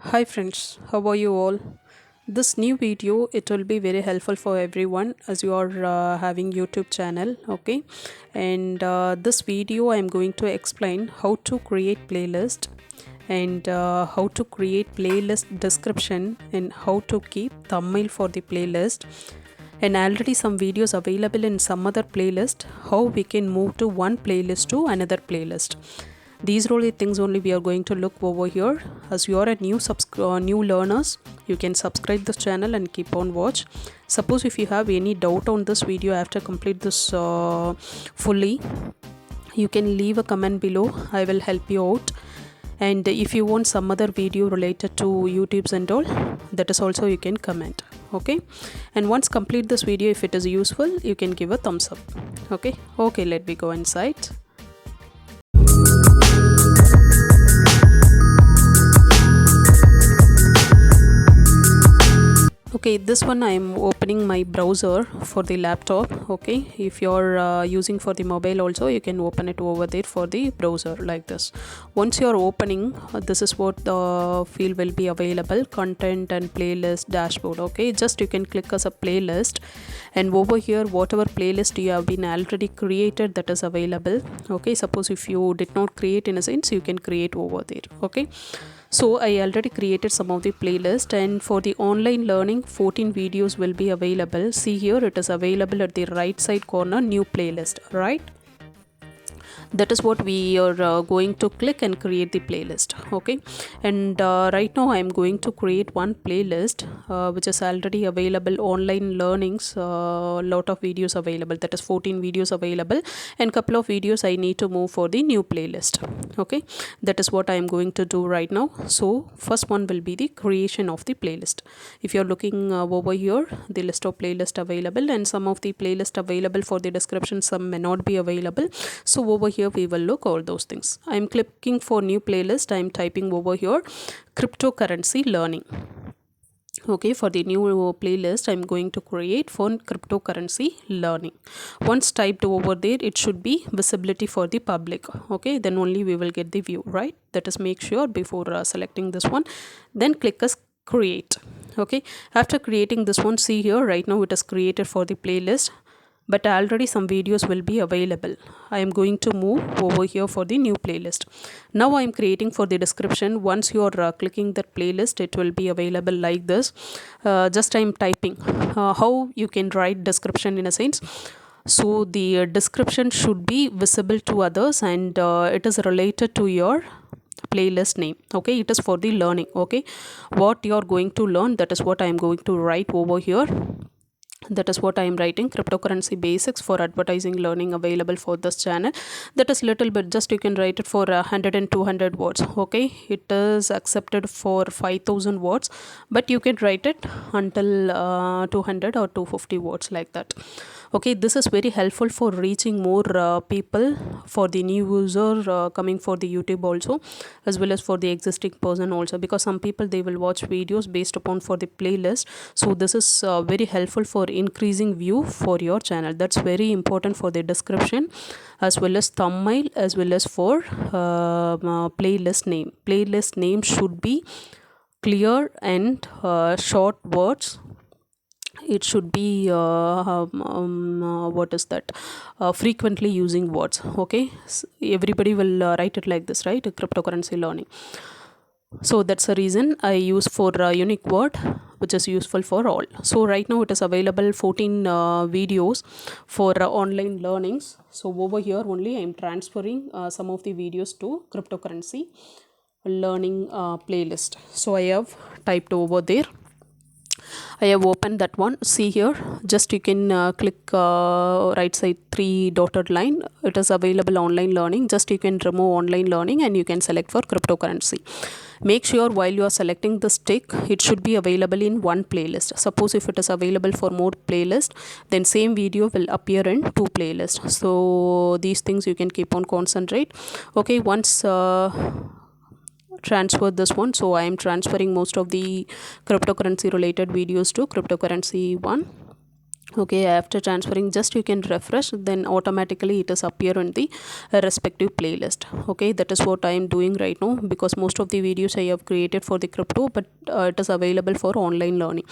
Hi friends, how are you all? This new video it will be very helpful for everyone as you are having YouTube channel, okay? And this video I am going to explain how to create playlist and how to create playlist description and how to keep thumbnail for the playlist and already some videos available in some other playlist, how we can move to one playlist to another playlist. These are all the things only we are going to look over here. As you are a new learners, you can subscribe this channel and keep on watch. Suppose if you have any doubt on this video after complete this fully, you can leave a comment below. I will help you out. And if you want some other video related to YouTube's and all, that is also you can comment. Okay, and once complete this video, if it is useful, you can give a thumbs up. Okay, let me go inside. Okay, this one I am opening my browser for the laptop. Okay, if you're using for the mobile also, you can open it over there for the browser like this. Once you're opening, this is what the field will be available: content and playlist dashboard. Okay, just you can click as a playlist, and over here whatever playlist you have been already created, that is available. Okay, suppose if you did not create, in a sense, you can create over there. Okay, so I already created some of the playlist, and for the online learning 14 videos will be available. See here, it is available at the right side corner, new playlist, right? That is what we are going to click and create the playlist. Okay, and right now I am going to create one playlist which is already available, online learnings, lot of videos available, that is 14 videos available, and couple of videos I need to move for the new playlist. Okay, that is what I am going to do right now. So first one will be the creation of the playlist. If you're looking over here, the list of playlist available, and some of the playlist available for the description, some may not be available. So over here we will look all those things. I'm clicking for new playlist. I'm typing over here cryptocurrency learning. Okay, for the new playlist I'm going to create for cryptocurrency learning. Once typed over there, it should be visibility for the public. Okay, then only we will get the view, right? That is, make sure before selecting this one, then click as create. Okay, after creating this one, see here, right now it is created for the playlist, but already some videos will be available. I am going to move over here for the new playlist. Now I am creating for the description. Once you are clicking that playlist, it will be available like this. Just I am typing how you can write description, in a sense. So the description should be visible to others, and it is related to your playlist name. Okay, it is for the learning. Okay, what you are going to learn, that is what I am going to write over here. That is what I am writing: cryptocurrency basics for advertising learning, available for this channel. That is little bit, just you can write it for 100 and 200 words. Okay, it is accepted for 5000 words, but you can write it until 200 or 250 words, like that. Okay, this is very helpful for reaching more people, for the new user coming for the YouTube also, as well as for the existing person also, because some people, they will watch videos based upon for the playlist. So this is very helpful for increasing view for your channel. That's very important for the description, as well as thumbnail, as well as for playlist name. Playlist name should be clear and short words. It should be what is that, frequently using words. Okay, everybody will write it like this, right? Cryptocurrency learning. So that's the reason I use for unique word, which is useful for all. So right now it is available 14 videos for online learnings. So over here only I am transferring some of the videos to cryptocurrency learning playlist. So I have typed over there. I have opened that one. See here, just you can click right side 3 dotted line. It is available online learning. Just you can remove online learning and you can select for cryptocurrency. Make sure while you are selecting this tick, it should be available in one playlist. Suppose if it is available for more playlist, then same video will appear in 2 playlists. So these things you can keep on concentrate. Okay, once transfer this one, so I am transferring most of the cryptocurrency related videos to cryptocurrency one. Okay, after transferring, just you can refresh, then automatically it is appear in the respective playlist. Okay, that is what I am doing right now, because most of the videos I have created for the crypto, but it is available for online learning.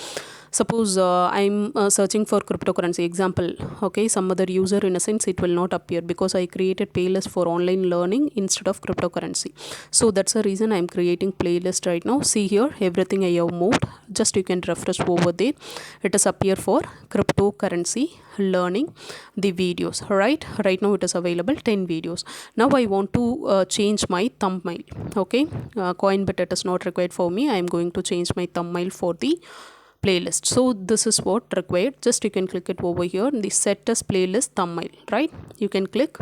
Suppose I'm searching for cryptocurrency example. Okay, some other user, in a sense, it will not appear because I created playlist for online learning instead of cryptocurrency. So that's the reason I'm creating playlist right now. See here, everything I have moved, just you can refresh over there, it is appear for cryptocurrency learning the videos. Right now it is available 10 videos. Now I want to change my thumbnail. Okay, coin, but it is not required for me. I am going to change my thumbnail for the playlist. So this is what required. Just you can click it over here, the set as playlist thumbnail, right? You can click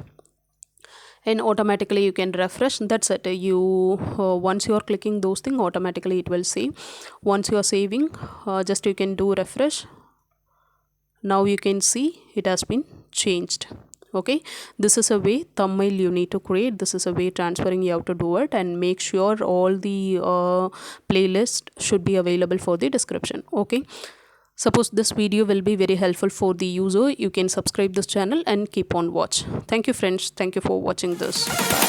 and automatically you can refresh. That's it. You once you are clicking those things, automatically it will save. Once you are saving, just you can do refresh. Now you can see it has been changed. Okay, this is a way thumbnail you need to create. This is a way transferring you have to do it, and make sure all the playlist should be available for the description. Okay, suppose this video will be very helpful for the user, you can subscribe this channel and keep on watch. Thank you friends, thank you for watching this.